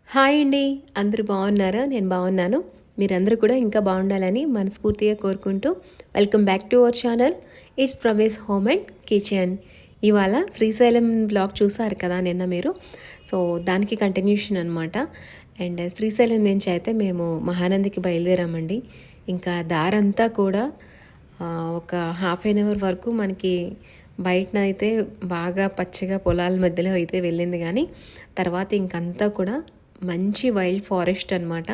Hi అండి. అందరూ బాగున్నారా? నేను బాగున్నాను. మీరందరూ కూడా ఇంకా బాగుండాలని మనస్ఫూర్తిగా కోరుకుంటూ welcome back to our channel. It's Pravesh home and kitchen. ఇవాళ శ్రీశైలం బ్లాగ్ చూసారు కదా నిన్న మీరు. సో దానికి కంటిన్యూషన్ అనమాట. అండ్ శ్రీశైలం నుంచి అయితే మేము మహానందికి బయలుదేరామండి. ఇంకా దారంతా కూడా ఒక హాఫ్ ఎన్ అవర్ వరకు మనకి బయటన అయితే బాగా పచ్చగా పొలాల మధ్యలో అయితే వెళ్ళింది, కానీ తర్వాత ఇంకంతా కూడా మంచి వైల్డ్ ఫారెస్ట్ అనమాట.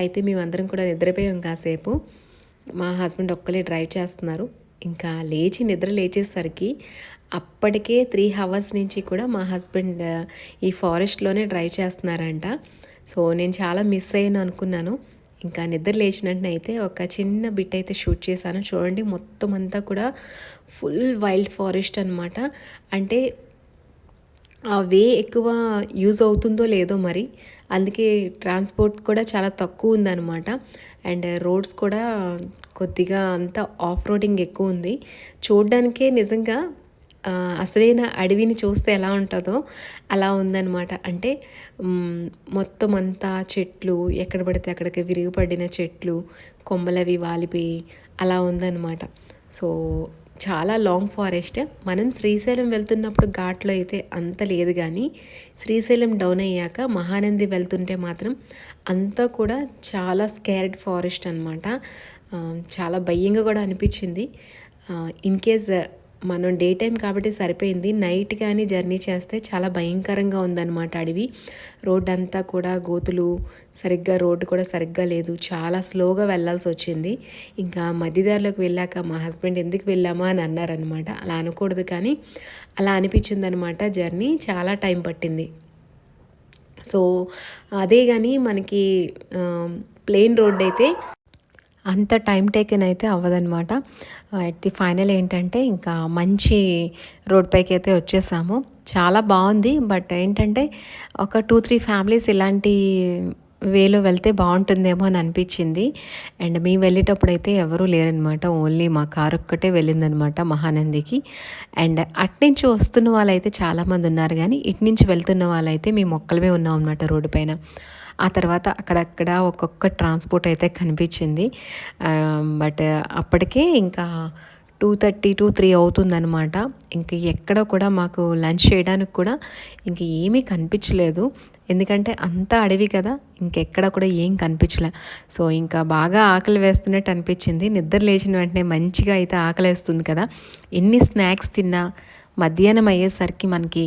అయితే మేమందరం కూడా నిద్రపోయాం కాసేపు. మా హస్బెండ్ ఒక్కలే డ్రైవ్ చేస్తున్నారు. ఇంకా నిద్ర లేచేసరికి అప్పటికే 3 అవర్స్ నుంచి కూడా మా హస్బెండ్ ఈ ఫారెస్ట్లోనే డ్రైవ్ చేస్తున్నారంట. సో నేను చాలా మిస్ అయ్యాను అనుకున్నాను. ఇంకా నిద్ర లేచినట్టు అయితే ఒక చిన్న బిట్ అయితే షూట్ చేశాను. చూడండి, మొత్తం అంతా కూడా ఫుల్ వైల్డ్ ఫారెస్ట్ అనమాట. అంటే ఆ వే ఎక్కువ యూజ్ అవుతుందో లేదో మరి, అందుకే ట్రాన్స్పోర్ట్ కూడా చాలా తక్కువ ఉందన్నమాట. అండ్ రోడ్స్ కూడా కొద్దిగా అంతా ఆఫ్ రోడింగ్ ఎక్కువ ఉంది. చూడ్డానికే నిజంగా అసలైన అడవిని చూస్తే ఎలా ఉంటుందో అలా ఉందన్నమాట. అంటే మొత్తం అంతా చెట్లు, ఎక్కడ పడితే అక్కడికి విరిగిపడిన చెట్లు, కొమ్మలవి వాలిపోయి అలా ఉందన్నమాట. సో చాలా లాంగ్ ఫారెస్ట్. మనం శ్రీశైలం వెళ్తున్నప్పుడు ఘాట్లో అయితే అంత లేదు, కానీ శ్రీశైలం డౌన్ అయ్యాక మహానంది వెళ్తుంటే మాత్రం అంతా కూడా చాలా స్కేర్డ్ ఫారెస్ట్ అనమాట. చాలా భయంగా కూడా అనిపించింది. ఇన్ కేస్ మనం డే టైం కాబట్టి సరిపోయింది, నైట్ కానీ జర్నీ చేస్తే చాలా భయంకరంగా ఉందన్నమాట అడవి. రోడ్ అంతా కూడా గోతులు, సరిగ్గా రోడ్డు కూడా సరిగ్గా లేదు, చాలా స్లోగా వెళ్ళాల్సి వచ్చింది. ఇంకా మధ్యదారిలోకి వెళ్ళాక మా హస్బెండ్ ఎందుకు వెళ్ళామా అని అన్నారనమాట. అలా అనకూడదు, కానీ అలా అనిపించింది అనమాట. జర్నీ చాలా టైం పట్టింది. సో అదే కానీ మనకి ప్లెయిన్ రోడ్ అయితే అంత టైం టేకెన్ అయితే అవ్వదనమాట. అట్ ది ఫైనల్ ఏంటంటే ఇంకా మంచి రోడ్ పైకి అయితే వచ్చేసాము. చాలా బాగుంది. బట్ ఏంటంటే ఒక 2-3 ఫ్యామిలీస్ ఇలాంటి వేలో వెళ్తే బాగుంటుందేమో అని అనిపించింది. అండ్ మేము వెళ్ళేటప్పుడు అయితే ఎవరూ లేరనమాట. ఓన్లీ మా కారు ఒక్కటే వెళ్ళిందనమాట మహానందికి. అండ్ అట్నుంచి వస్తున్న వాళ్ళైతే చాలామంది ఉన్నారు, కానీ ఇటు నుంచి వెళ్తున్న వాళ్ళైతే మేము ఒక్కలమే ఉన్నాం అనమాట రోడ్డు పైన. ఆ తర్వాత అక్కడక్కడ ఒక్కొక్క ట్రాన్స్పోర్ట్ అయితే కనిపించింది. బట్ అప్పటికే ఇంకా 2:30 to 3 అవుతుందన్నమాట. ఇంక ఎక్కడ కూడా మాకు లంచ్ చేయడానికి కూడా ఇంక ఏమీ కనిపించలేదు. ఎందుకంటే అంతా అడవి కదా, ఇంకెక్కడ కూడా ఏం కనిపించలే. సో ఇంకా బాగా ఆకలి వేస్తున్నట్టు అనిపించింది. నిద్ర లేచిన వెంటనే మంచిగా అయితే ఆకలి వేస్తుంది కదా. ఎన్ని స్నాక్స్ తిన్నా మధ్యాహ్నం అయ్యేసరికి మనకి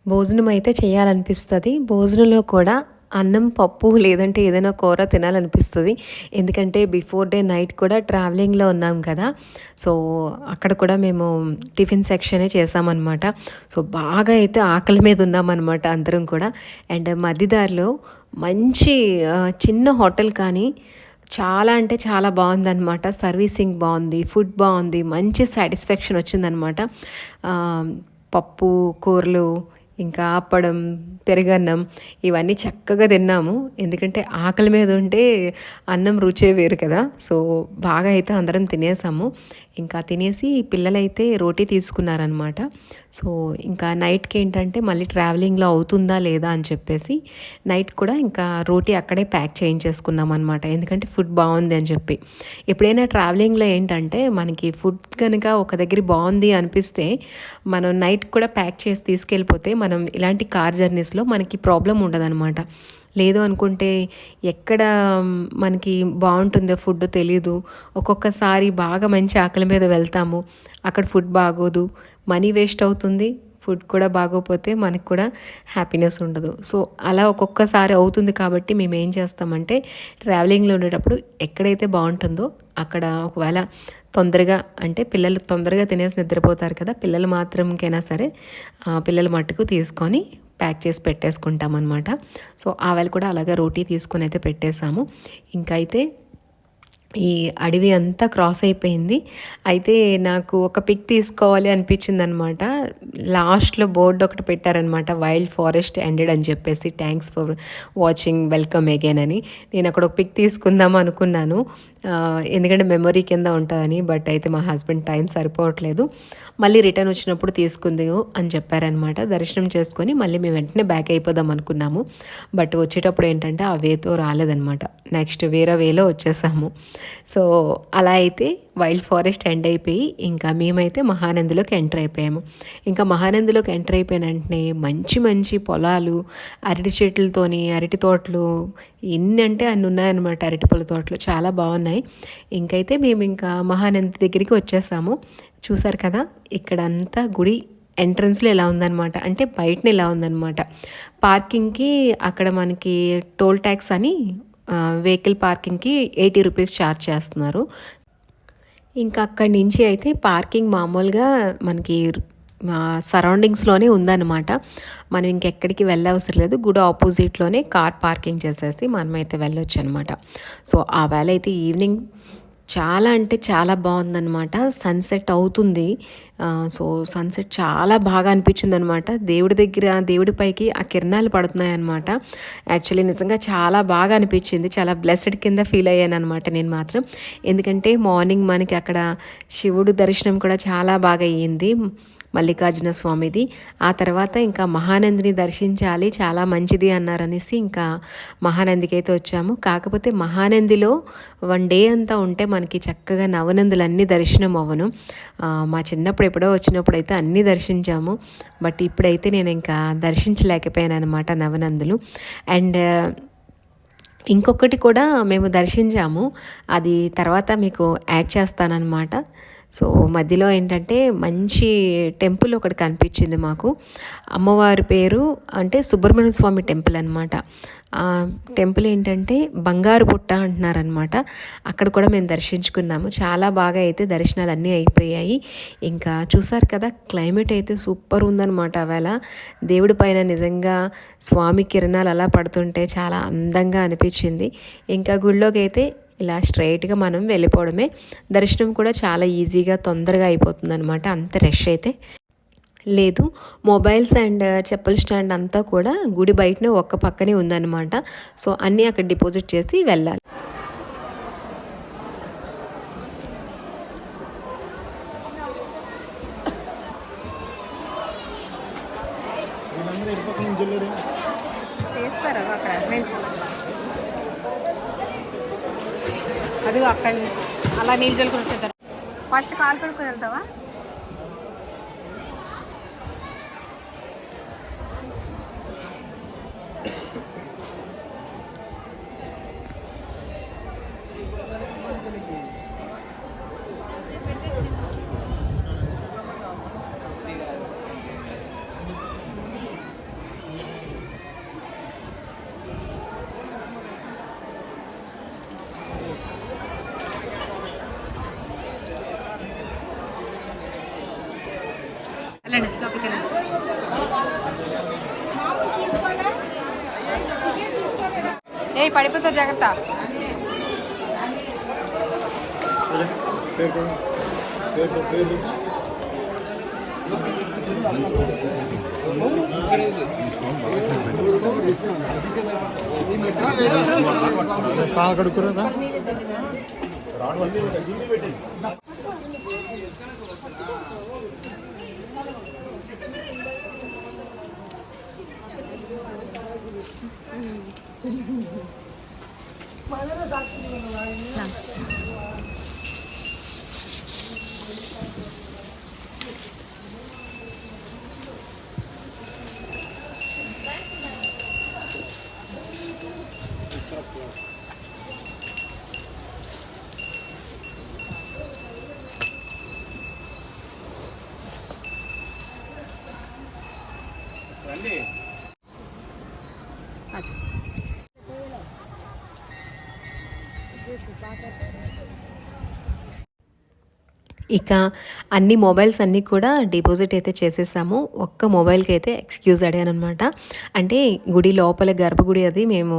భోజనం అయితే చేయాలనిపిస్తుంది. భోజనంలో కూడా అన్నం, పప్పు లేదంటే ఏదైనా కూర తినాలనిపిస్తుంది. ఎందుకంటే బిఫోర్ డే నైట్ కూడా ట్రావెలింగ్లో ఉన్నాం కదా. సో అక్కడ కూడా మేము టిఫిన్ సెక్షనే చేసామన్నమాట. సో బాగా అయితే ఆకలి మీద ఉన్నామన్నమాట అందరం కూడా. అండ్ మధ్యదారిలో మంచి చిన్న హోటల్, కానీ చాలా అంటే చాలా బాగుందన్నమాట. సర్వీసింగ్ బాగుంది, ఫుడ్ బాగుంది, మంచి సాటిస్ఫాక్షన్ వచ్చిందనమాట. పప్పు, కూరలు, ఇంకా అప్పడం, పెరుగన్నం ఇవన్నీ చక్కగా తిన్నాము. ఎందుకంటే ఆకలి మీద ఉంటే అన్నం రుచే వేరు కదా. సో బాగా అయితే అందరం తినేసాము. ఇంకా తినేసి పిల్లలైతే రోటీ తీసుకున్నారనమాట. సో ఇంకా నైట్కి ఏంటంటే మళ్ళీ ట్రావెలింగ్లో అవుతుందా లేదా అని చెప్పేసి నైట్ కూడా ఇంకా రోటీ అక్కడే ప్యాక్ చేయించేసుకున్నాం అనమాట. ఎందుకంటే ఫుడ్ బాగుంది అని చెప్పి. ఎప్పుడైనా ట్రావెలింగ్లో ఏంటంటే మనకి ఫుడ్ కనుక ఒక దగ్గర బాగుంది అనిపిస్తే మనం నైట్ కూడా ప్యాక్ చేసి తీసుకెళ్ళిపోతే మనం ఇలాంటి కార్ జర్నీస్లో మనకి ప్రాబ్లం ఉండదన్నమాట. లేదు అనుకుంటే ఎక్కడ మనకి బాగుంటుందో ఫుడ్ తెలీదు. ఒక్కొక్కసారి బాగా మంచి ఆకలి మీద వెళ్తాము, అక్కడ ఫుడ్ బాగోదు, మనీ వేస్ట్ అవుతుంది, ఫుడ్ కూడా బాగోపోతే మనకు కూడా హ్యాపీనెస్ ఉండదు. సో అలా ఒక్కొక్కసారి అవుతుంది. కాబట్టి మేము ఏం చేస్తామంటే ట్రావెలింగ్లో ఉండేటప్పుడు ఎక్కడైతే బాగుంటుందో అక్కడ, ఒకవేళ తొందరగా అంటే పిల్లలు తొందరగా తినేసి నిద్రపోతారు కదా, పిల్లలు మాత్రంకైనా సరే పిల్లల మట్టుకు తీసుకొని ప్యాక్ చేసి పెట్టేసుకుంటామన్నమాట. సో ఆవేళ కూడా అలాగే రోటీ తీసుకొని అయితే పెట్టేసాము. ఇంకా అయితే ఈ అడవి అంతా క్రాస్ అయిపోయింది. అయితే నాకు ఒక పిక్ తీసుకోవాలి అనిపించిందనమాట. లాస్ట్‌లో బోర్డ్ ఒకటి పెట్టారనమాట. వైల్డ్ ఫారెస్ట్ ఎండెడ్ అని చెప్పేసి thanks for watching welcome again అని. నేను అక్కడ ఒక పిక్ తీసుకుందాం అనుకున్నాను. ఎందుకంటే మెమొరీ కింద ఉంటదని. బట్ అయితే మా హస్బెండ్ టైం సరిపోవట్లేదు. మళ్ళీ రిటర్న్ వచ్చినప్పుడు తీసుకుందువు అని చెప్పారనమాట. దర్శనం చేసుకొని మళ్ళీ మేము వెంటనే బ్యాక్ అయిపోదాం అనుకున్నాము. బట్ వచ్చేటప్పుడు ఏంటంటే ఆ వేతో రాలేదనమాట. నెక్స్ట్ వేరే వేలో వచ్చేసాము. సో అలా అయితే వైల్డ్ ఫారెస్ట్ ఎండ్ అయిపోయి ఇంకా మేమైతే మహానందిలోకి ఎంటర్ అయిపోయాము. ఇంకా మహానందిలోకి ఎంటర్ అయిపోయిన వెంటనే మంచి మంచి పొలాలు, అరటి చెట్లతోని, అరటి తోటలు ఎన్ని అంటే అన్ని ఉన్నాయన్నమాట. అరటిపళ్ళ తోటలు చాలా బాగున్నాయి. ఇంకైతే మేము ఇంకా మహానంది దగ్గరికి వచ్చేసాము. చూసారు కదా, ఇక్కడంతా గుడి ఎంట్రన్స్లో ఇలా ఉందన్నమాట. అంటే బయటనే ఇలా ఉందన్నమాట. పార్కింగ్కి అక్కడ మనకి టోల్ ట్యాక్స్ అని వెహికల్ పార్కింగ్కి 80 రూపీస్ ఛార్జ్ చేస్తున్నారు. ఇంకా అక్కడి నుంచి అయితే పార్కింగ్ మామూలుగా మనకి సరౌండింగ్స్లోనే ఉందన్నమాట. మనం ఇంకెక్కడికి వెళ్ళవసరం లేదు. గుడి ఆపోజిట్లోనే కార్ పార్కింగ్ చేసేసి మనమైతే వెళ్ళొచ్చు అనమాట. సో ఆ వేళ అయితే ఈవినింగ్ చాలా అంటే చాలా బాగుందనమాట. సన్సెట్ అవుతుంది. సో సన్సెట్ చాలా బాగా అనిపించింది అనమాట. దేవుడి దగ్గర దేవుడి పైకి ఆ కిరణాలు పడుతున్నాయన్నమాట. యాక్చువల్లీ నిజంగా చాలా బాగా అనిపించింది. చాలా బ్లెస్డ్ కింద ఫీల్ అయ్యాను అనమాట నేను మాత్రం. ఎందుకంటే మార్నింగ్ మనకి అక్కడ శివుడు దర్శనం కూడా చాలా బాగా అయ్యింది, మల్లికార్జున స్వామిది. ఆ తర్వాత ఇంకా మహానందిని దర్శించాలి, చాలా మంచిది అన్నారనేసి ఇంకా మహానందికి అయితే వచ్చాము. కాకపోతే మహానందిలో 1 డే అంతా ఉంటే మనకి చక్కగా నవనందులన్నీ దర్శనం అవ్వను. మా చిన్నప్పుడు ఎప్పుడో వచ్చినప్పుడు అయితే అన్నీ దర్శించాము. బట్ ఇప్పుడైతే నేను ఇంకా దర్శించలేకపోయాను అనమాట నవనందులు. అండ్ ఇంకొకటి కూడా మేము దర్శించాము, అది తర్వాత మీకు యాడ్ చేస్తానన్నమాట. సో మధ్యలో ఏంటంటే మంచి టెంపుల్ ఒకటి కనిపించింది మాకు. అమ్మవారి పేరు అంటే సుబ్రహ్మణ్య స్వామి టెంపుల్ అనమాట. ఆ టెంపుల్ ఏంటంటే బంగారు పుట్ట అంటున్నారనమాట. అక్కడ కూడా మేము దర్శించుకున్నాము. చాలా బాగా అయితే దర్శనాలు అన్నీ అయిపోయాయి. ఇంకా చూసారు కదా, క్లైమేట్ అయితే సూపర్ ఉందన్నమాట. అవేళ దేవుడి పైన నిజంగా స్వామి కిరణాలు అలా పడుతుంటే చాలా అందంగా అనిపించింది. ఇంకా గుళ్ళోకి అయితే ఇలా స్ట్రైట్గా మనం వెళ్ళిపోవడమే. దర్శనం కూడా చాలా ఈజీగా తొందరగా అయిపోతుంది అనమాట. అంత రష్ అయితే లేదు. మొబైల్స్ అండ్ చెప్పుల స్టాండ్ అంతా కూడా గుడి బయటనే ఒక్క పక్కనే ఉందన్నమాట. సో అన్నీ అక్కడ డిపాజిట్ చేసి వెళ్ళాలి. అది అక్కడ అలా నీళ్ళు జల్లుకుని వచ్చేద్దాం. ఫస్ట్ కాలు పెట్టుకుని వెళ్తావా? వెళ్ళండి లోపలికి వెళ్ళండి. ఏ పడిపోతా, జాగ్రత్త. కడుక్కురా ఇక అన్ని మొబైల్స్ అన్నీ కూడా డిపాజిట్ అయితే చేసేసాము. ఒక్క మొబైల్కి అయితే ఎక్స్క్యూజ్ అడిగానమాట. అంటే గుడి లోపల గర్భగుడి అది మేము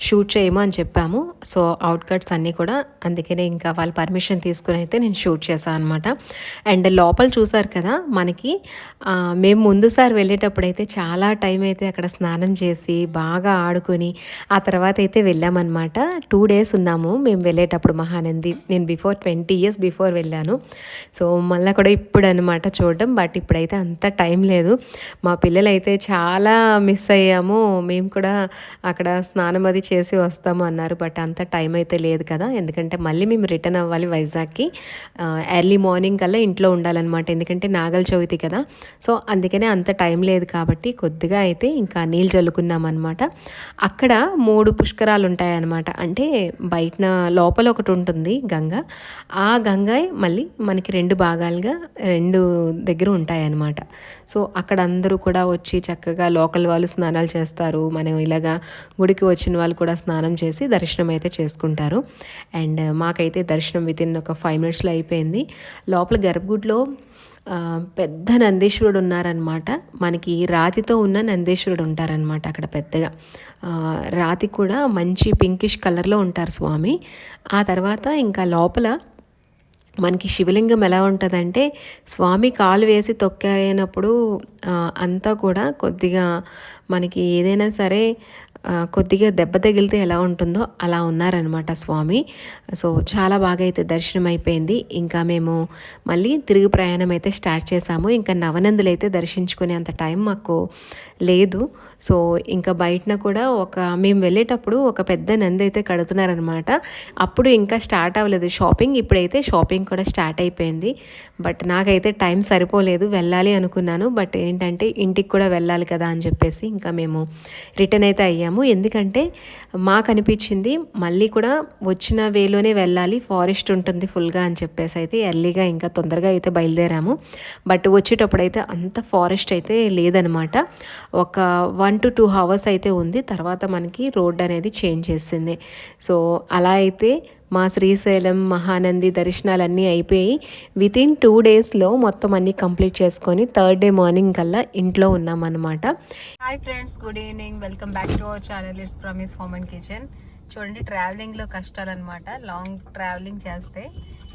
షూట్ చేయము అని చెప్పాము. సో అవుట్కట్స్ అన్నీ కూడా అందుకనే ఇంకా వాళ్ళ పర్మిషన్ తీసుకుని అయితే నేను షూట్ చేశాను అనమాట. అండ్ లోపల చూసారు కదా మనకి మేము ముందుసారి వెళ్ళేటప్పుడు అయితే చాలా టైం అయితే అక్కడ స్నానం చేసి బాగా ఆడుకొని ఆ తర్వాత అయితే వెళ్ళామన్నమాట. 2 days ఉన్నాము మేము వెళ్ళేటప్పుడు మహానంది. నేను 20 years బిఫోర్ వెళ్ళాను. సో మళ్ళీ కూడా ఇప్పుడు అనమాట చూడడం. బట్ ఇప్పుడైతే అంత టైం లేదు. మా పిల్లలైతే చాలా మిస్ అయ్యాము. మేము కూడా అక్కడ స్నానం అది చేసి వస్తాము అన్నారు. బట్ అంత టైం అయితే లేదు కదా, ఎందుకంటే మళ్ళీ మేము రిటర్న్ అవ్వాలి వైజాగ్కి. ఎర్లీ మార్నింగ్ కల్లా ఇంట్లో ఉండాలన్నమాట, ఎందుకంటే నాగల చవితి కదా. సో అందుకనే అంత టైం లేదు కాబట్టి కొద్దిగా అయితే ఇంకా నీళ్ళు చల్లుకున్నాం అనమాట. అక్కడ 3 పుష్కరాలు ఉంటాయన్నమాట. అంటే బయట లోపల ఒకటి ఉంటుంది గంగ. ఆ గంగ మళ్ళీ మనకి 2 భాగాలుగా 2 దగ్గర ఉంటాయన్నమాట. సో అక్కడ అందరూ కూడా వచ్చి చక్కగా లోకల్ వాళ్ళు స్నానాలు చేస్తారు. మనం ఇలాగా గుడికి వచ్చిన వాళ్ళు కూడా స్నానం చేసి దర్శనం అయితే చేసుకుంటారు. అండ్ మాకైతే దర్శనం వితిన్ ఒక 5 minutesలో అయిపోయింది. లోపల గర్భగుడిలో పెద్ద నందీశ్వరుడు ఉన్నారనమాట. మనకి రాతితో ఉన్న నందీశ్వరుడు ఉంటారనమాట అక్కడ పెద్దగా. రాతి కూడా మంచి పింకిష్ కలర్లో ఉంటారు స్వామి. ఆ తర్వాత ఇంకా లోపల మనకి శివలింగం ఎలా ఉంటుందంటే స్వామి కాలు వేసి తొక్కినప్పుడు అంతా కూడా కొద్దిగా మనకి ఏదైనా సరే కొద్దిగా దెబ్బ తగిలితే ఎలా ఉంటుందో అలా ఉన్నారనమాట స్వామి. సో చాలా బాగా అయితే దర్శనం అయిపోయింది. ఇంకా మేము మళ్ళీ తిరుగు ప్రయాణం అయితే స్టార్ట్ చేసాము. ఇంకా నవనందులు అయితే దర్శించుకునే అంత టైం మాకు లేదు. సో ఇంకా బయటన కూడా మేము వెళ్ళేటప్పుడు ఒక పెద్ద నంది అయితే కడుతున్నారనమాట. అప్పుడు ఇంకా స్టార్ట్ అవ్వలేదు షాపింగ్. ఇప్పుడైతే షాపింగ్ కూడా స్టార్ట్ అయిపోయింది. బట్ నాకైతే టైం సరిపోలేదు, వెళ్ళాలి అనుకున్నాను. బట్ ఏంటంటే ఇంటికి కూడా వెళ్ళాలి కదా అని చెప్పేసి ఇంకా మేము రిటర్న్ అయితే అయ్యాము. ఎందుకంటే మాకు అనిపించింది మళ్ళీ కూడా వచ్చిన వేలోనే వెళ్ళాలి, ఫారెస్ట్ ఉంటుంది ఫుల్గా అని చెప్పేసి అయితే ఎర్లీగా ఇంకా తొందరగా అయితే బయలుదేరాము. బట్ వచ్చేటప్పుడు అయితే అంత ఫారెస్ట్ అయితే లేదనమాట. ఒక 1 to 2 hours అయితే ఉంది. తర్వాత మనకి రోడ్ అనేది చేంజ్ చేసింది. సో అలా అయితే మా శ్రీశైలం మహానంది దర్శనాలన్నీ అయిపోయి వితిన్ 2 daysలో మొత్తం అన్నీ కంప్లీట్ చేసుకొని 3rd day మార్నింగ్ కల్లా ఇంట్లో ఉన్నామన్నమాట. Hi friends, good evening. Welcome back to our channel. It's promise home and kitchen. చూడండి, ట్రావెలింగ్లో కష్టాలు అనమాట. లాంగ్ ట్రావెలింగ్ చేస్తే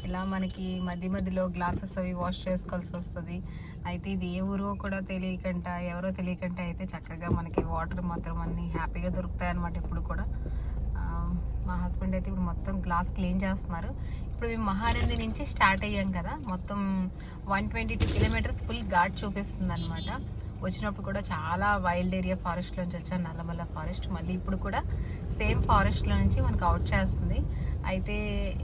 ఇలా మనకి మధ్యలో గ్లాసెస్ అవి వాష్ చేసుకోవాల్సి వస్తుంది. అయితే ఇది ఏ ఊరో కూడా తెలియకుండా, ఎవరో తెలియకుండా అయితే చక్కగా మనకి వాటర్ మాత్రం అన్నీ హ్యాపీగా దొరుకుతాయి అనమాట. ఇప్పుడు కూడా మా హస్బెండ్ అయితే ఇప్పుడు మొత్తం గ్లాస్ క్లీన్ చేస్తున్నారు. ఇప్పుడు మేము మహానంది నుంచి స్టార్ట్ అయ్యాం కదా, మొత్తం 122 kilometers ఫుల్ ఘాట్ చూపిస్తుంది అనమాట. వచ్చినప్పుడు కూడా చాలా వైల్డ్ ఏరియా ఫారెస్ట్లో నుంచి వచ్చాను, నల్లమల్ల ఫారెస్ట్. మళ్ళీ ఇప్పుడు కూడా సేమ్ ఫారెస్ట్లో నుంచి మనకు అవుట్ చేస్తుంది. అయితే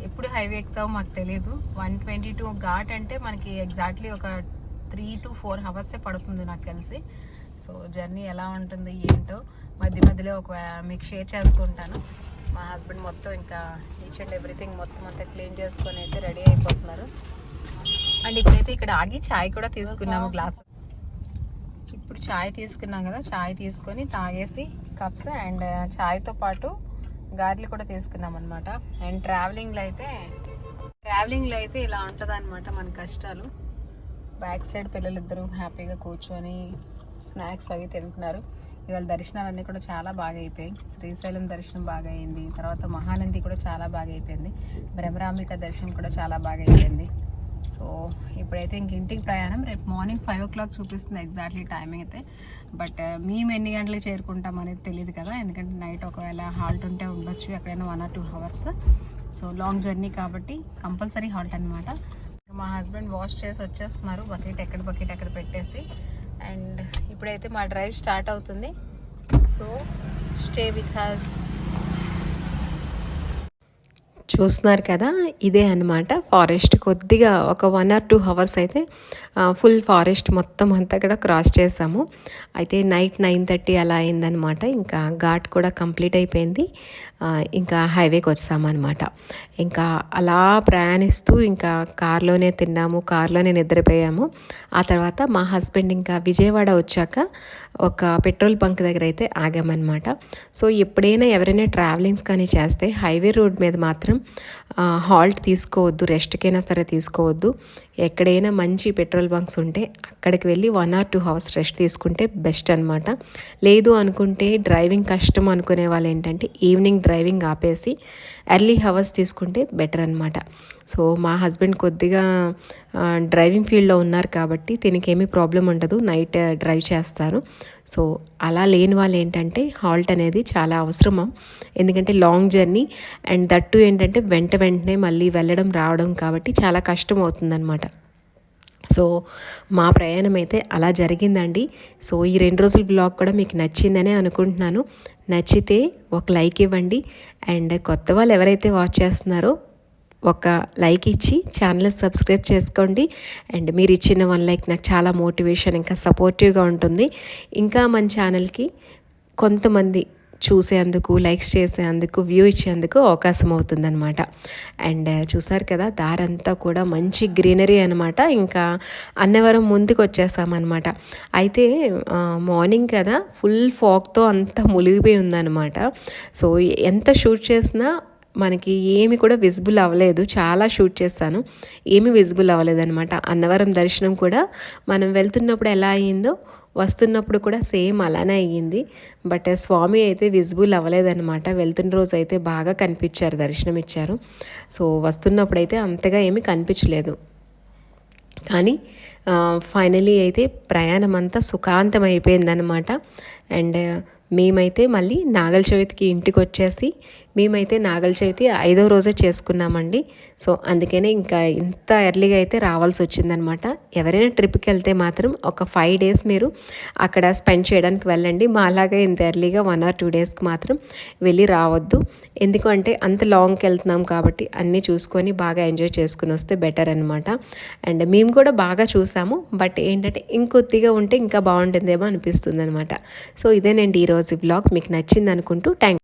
ఎప్పుడు హైవే ఎక్కుతామో మాకు తెలియదు. 122 ఘాట్ అంటే మనకి ఎగ్జాక్ట్లీ ఒక 3 to 4 hours పడుతుంది నాకు తెలిసి. సో జర్నీ ఎలా ఉంటుంది ఏంటో మధ్యలో మీకు షేర్ చేస్తూ ఉంటాను. మా హస్బెండ్ మొత్తం ఇంకా ఈచ్ అండ్ ఎవ్రీథింగ్ మొత్తం అంతా క్లీన్ చేసుకొని అయితే రెడీ అయిపోతున్నారు. అండ్ ఇప్పుడైతే ఇక్కడ ఆగి ఛాయ్ కూడా తీసుకున్నాము గ్లాస్. ఇప్పుడు ఛాయ్ తీసుకున్నాం కదా, ఛాయ్ తీసుకొని తాగేసి కప్స్ అండ్ ఛాయ్తో పాటు గారెలు కూడా తీసుకున్నాం అనమాట. అండ్ ట్రావెలింగ్లో అయితే ఇలా ఉంటుంది అనమాట మన కష్టాలు. బ్యాక్ సైడ్ పిల్లలిద్దరూ హ్యాపీగా కూర్చొని స్నాక్స్ అవి తింటున్నారు. ఇవాళ దర్శనాలన్నీ కూడా చాలా బాగా అయిపోయాయి. శ్రీశైలం దర్శనం బాగా అయింది, తర్వాత మహానంది కూడా చాలా బాగా అయిపోయింది, భ్రమరాంబిక దర్శనం కూడా చాలా బాగా అయిపోయింది. సో ఇప్పుడైతే ఇంక ఇంటికి ప్రయాణం. రేపు మార్నింగ్ 5 o'clock చూపిస్తుంది ఎగ్జాక్ట్లీ టైమింగ్ అయితే. బట్ మేము ఎన్ని గంటలకు చేరుకుంటాం అనేది తెలియదు కదా, ఎందుకంటే నైట్ ఒకవేళ హాల్ట్ ఉంటే ఉండొచ్చు ఎక్కడైనా 1 or 2 hours. So long journey కాబట్టి కంపల్సరీ హాల్ట్ అనమాట. మా హస్బెండ్ వాష్ చేసి వచ్చేస్తున్నారు, బకెట్ ఎక్కడ పెట్టేసి. అండ్ ఇప్పుడైతే మా డ్రైవ్ స్టార్ట్ అవుతుంది. So stay with us. చూస్తున్నారు కదా, ఇదే అనమాట ఫారెస్ట్. కొద్దిగా ఒక 1 or 2 hours అయితే ఫుల్ ఫారెస్ట్ మొత్తం అంతా కూడా క్రాస్ చేసాము. అయితే నైట్ 9:30 అలా అయిందనమాట. ఇంకా ఘాట్ కూడా కంప్లీట్ అయిపోయింది. ఇంకా హైవేకి వచ్చామన్నమాట. ఇంకా అలా ప్రయాణిస్తూ ఇంకా కార్లోనే తిన్నాము, కార్లోనే నిద్రపోయాము. ఆ తర్వాత మా హస్బెండ్ ఇంకా విజయవాడ వచ్చాక ఒక పెట్రోల్ బంక్ దగ్గర అయితే ఆగామన్నమాట. సో ఎప్పుడైనా ఎవరైనా ట్రావెలింగ్స్ కానీ చేస్తే హైవే రోడ్ మీద మాత్రం హాల్ట్ తీసుకోవద్దు, రెస్ట్కైనా సరే తీసుకోవద్దు. ఎక్కడైనా మంచి పెట్రోల్ బంక్స్ ఉంటే అక్కడికి వెళ్ళి 1 or 2 hours రెస్ట్ తీసుకుంటే బెస్ట్ అనమాట. లేదు అనుకుంటే డ్రైవింగ్ కష్టం అనుకునే వాళ్ళు ఏంటంటే ఈవినింగ్ డ్రైవింగ్ ఆపేసి ఎర్లీ హవర్స్ తీసుకుంటే బెటర్ అనమాట. సో మా హస్బెండ్ కొద్దిగా డ్రైవింగ్ ఫీల్డ్లో ఉన్నారు కాబట్టి దీనికి ఏమీ ప్రాబ్లం ఉండదు, నైట్ డ్రైవ్ చేస్తారు. సో అలా లేని వాళ్ళు ఏంటంటే హాల్ట్ అనేది చాలా అవసరము. ఎందుకంటే లాంగ్ జర్నీ అండ్ దట్టు ఏంటంటే వెంటనే మళ్ళీ వెళ్ళడం రావడం కాబట్టి చాలా కష్టం అవుతుందన్నమాట. సో మా ప్రయాణం అయితే అలా జరిగిందండి. సో ఈ 2 రోజుల బ్లాగ్ కూడా మీకు నచ్చిందనే అనుకుంటున్నాను. నచ్చితే ఒక లైక్ ఇవ్వండి. అండ్ కొత్త వాళ్ళు ఎవరైతే వాచ్ చేస్తున్నారో ఒక లైక్ ఇచ్చి ఛానల్ సబ్స్క్రైబ్ చేసుకోండి. అండ్ మీరు ఇచ్చిన 1 లైక్ నాకు చాలా మోటివేషన్, ఇంకా సపోర్టివ్గా ఉంటుంది. ఇంకా మన ఛానల్కి కొంతమంది చూసేందుకు, లైక్స్ చేసేందుకు, వ్యూ ఇచ్చేందుకు అవకాశం అవుతుందన్నమాట. అండ్ చూసారు కదా దారంతా కూడా మంచి గ్రీనరీ అనమాట. ఇంకా అన్నవరం ముందుకు వచ్చేసామన్నమాట. అయితే మార్నింగ్ కదా ఫుల్ ఫాగ్తో అంతా మునిగిపోయి ఉందన్నమాట. సో ఎంత షూట్ చేసినా మనకి ఏమి కూడా విజిబుల్ అవ్వలేదు. చాలా షూట్ చేశాను, ఏమీ విజిబుల్ అవ్వలేదన్నమాట. అన్నవరం దర్శనం కూడా మనం వెళ్తున్నప్పుడు ఎలా అయ్యిందో వస్తున్నప్పుడు కూడా సేమ్ అలానే అయ్యింది. బట్ స్వామి అయితే విజిబుల్ అవ్వలేదన్నమాట. వెళ్తున్న రోజు అయితే బాగా కనిపించారు, దర్శనం ఇచ్చారు. సో వస్తున్నప్పుడు అయితే అంతగా ఏమీ కనిపించలేదు. కానీ ఫైనలీ అయితే ప్రయాణం అంతా సుఖాంతం అయిపోయిందనమాట. అండ్ మేమైతే మళ్ళీ నాగల చవితికి ఇంటికి వచ్చేసి మేమైతే నాగల చవితి 5వ రోజే చేసుకున్నామండి. సో అందుకనే ఇంకా ఇంత ఎర్లీగా అయితే రావాల్సి వచ్చిందనమాట. ఎవరైనా ట్రిప్కి వెళ్తే మాత్రం ఒక 5 days మీరు అక్కడ స్పెండ్ చేయడానికి వెళ్ళండి. మా అలాగే ఇంత ఎర్లీగా 1 or 2 daysకి మాత్రం వెళ్ళి రావద్దు. ఎందుకంటే అంత లాంగ్కి వెళ్తున్నాం కాబట్టి అన్నీ చూసుకొని బాగా ఎంజాయ్ చేసుకుని వస్తే బెటర్ అనమాట. అండ్ మేము కూడా బాగా చూసాము. బట్ ఏంటంటే ఇంకొద్దిగా ఉంటే ఇంకా బాగుంటుందేమో అనిపిస్తుంది అనమాట. సో ఇదేనండి ఈరోజు వ్లాగ్. మీకు నచ్చింది అనుకుంటూ థ్యాంక్